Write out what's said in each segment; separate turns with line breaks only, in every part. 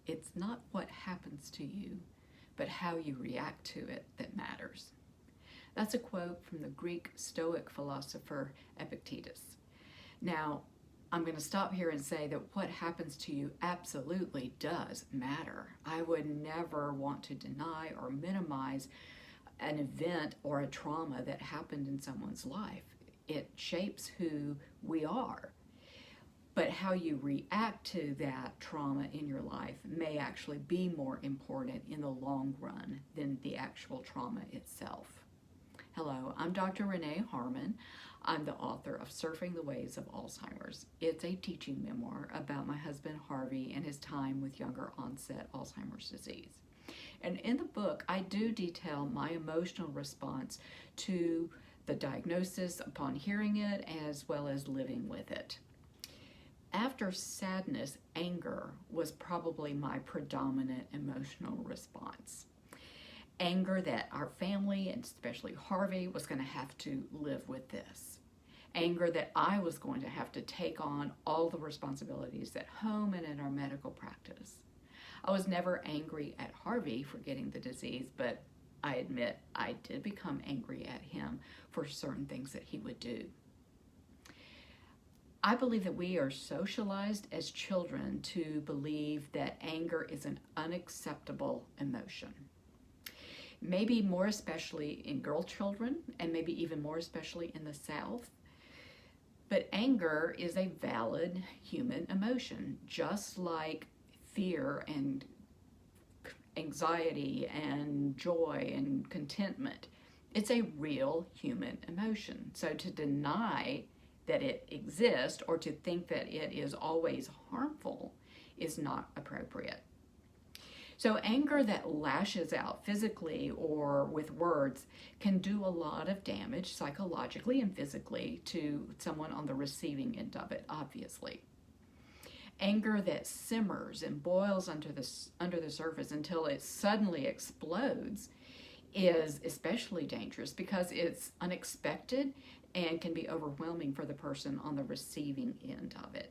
it's not what happens to you, but how you react to it that matters. That's a quote from the Greek Stoic philosopher Epictetus. Now, I'm going to stop here and say that what happens to you absolutely does matter. I would never want to deny or minimize an event or a trauma that happened in someone's life. It shapes who we are. But how you react to that trauma in your life may actually be more important in the long run than the actual trauma itself. Hello, I'm Dr. Renee Harmon. I'm the author of Surfing the Waves of Alzheimer's. It's a teaching memoir about my husband Harvey and his time with younger onset Alzheimer's disease. And in the book, I do detail my emotional response to the diagnosis upon hearing it, as well as living with it. After sadness, anger was probably my predominant emotional response. Anger that our family, and especially Harvey, was going to have to live with this. Anger that I was going to have to take on all the responsibilities at home and in our medical practice. I was never angry at Harvey for getting the disease, but I admit I did become angry at him for certain things that he would do. I believe that we are socialized as children to believe that anger is an unacceptable emotion. Maybe more especially in girl children, and maybe even more especially in the South. But anger is a valid human emotion, just like fear and anxiety and joy and contentment. It's a real human emotion. So to deny that it exists or to think that it is always harmful is not appropriate. So anger that lashes out physically or with words can do a lot of damage psychologically and physically to someone on the receiving end of it, obviously. Anger that simmers and boils under the surface until it suddenly explodes is especially dangerous because it's unexpected and can be overwhelming for the person on the receiving end of it.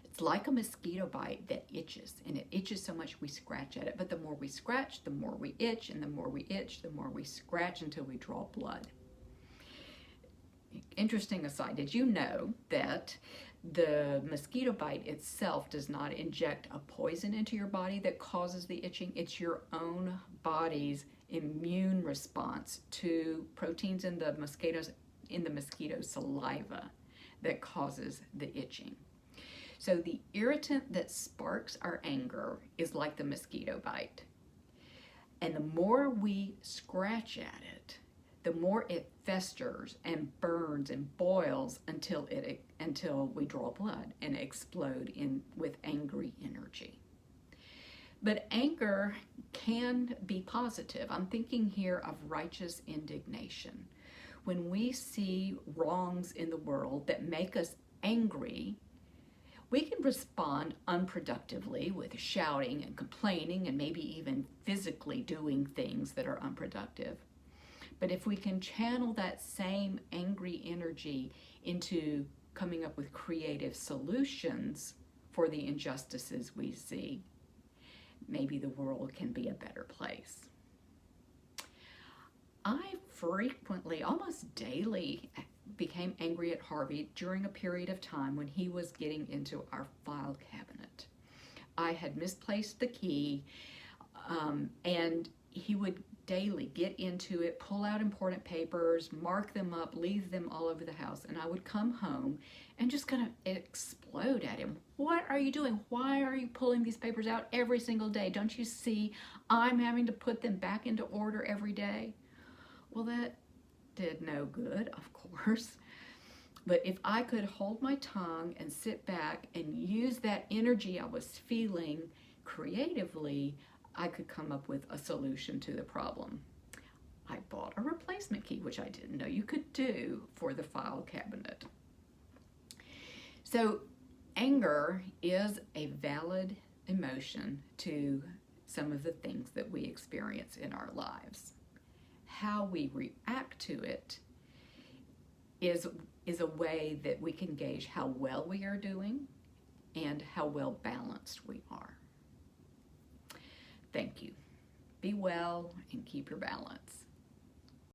It's like a mosquito bite that itches, and it itches so much we scratch at it. But the more we scratch, the more we itch, and the more we itch, the more we scratch until we draw blood. Interesting aside, did you know that the mosquito bite itself does not inject a poison into your body that causes the itching? It's your own body's immune response to proteins in the mosquito's saliva that causes the itching. So the irritant that sparks our anger is like the mosquito bite. And the more we scratch at it, the more it festers and burns and boils until we draw blood and explode with angry energy. But anger can be positive. I'm thinking here of righteous indignation. When we see wrongs in the world that make us angry, we can respond unproductively with shouting and complaining and maybe even physically doing things that are unproductive. But if we can channel that same angry energy into coming up with creative solutions for the injustices we see, maybe the world can be a better place. I frequently, almost daily, became angry at Harvey during a period of time when he was getting into our file cabinet. I had misplaced the key, and he would daily get into it, pull out important papers, mark them up, leave them all over the house, and I would come home and just kind of explode at him. What are you doing? Why are you pulling these papers out every single day? Don't you see I'm having to put them back into order every day? Well, that did no good, of course. But if I could hold my tongue and sit back and use that energy I was feeling creatively, I could come up with a solution to the problem. I bought a replacement key, which I didn't know you could do for the file cabinet. So anger is a valid emotion to some of the things that we experience in our lives. How we react to it is a way that we can gauge how well we are doing and how well balanced we are. Thank you. Be well and keep your balance.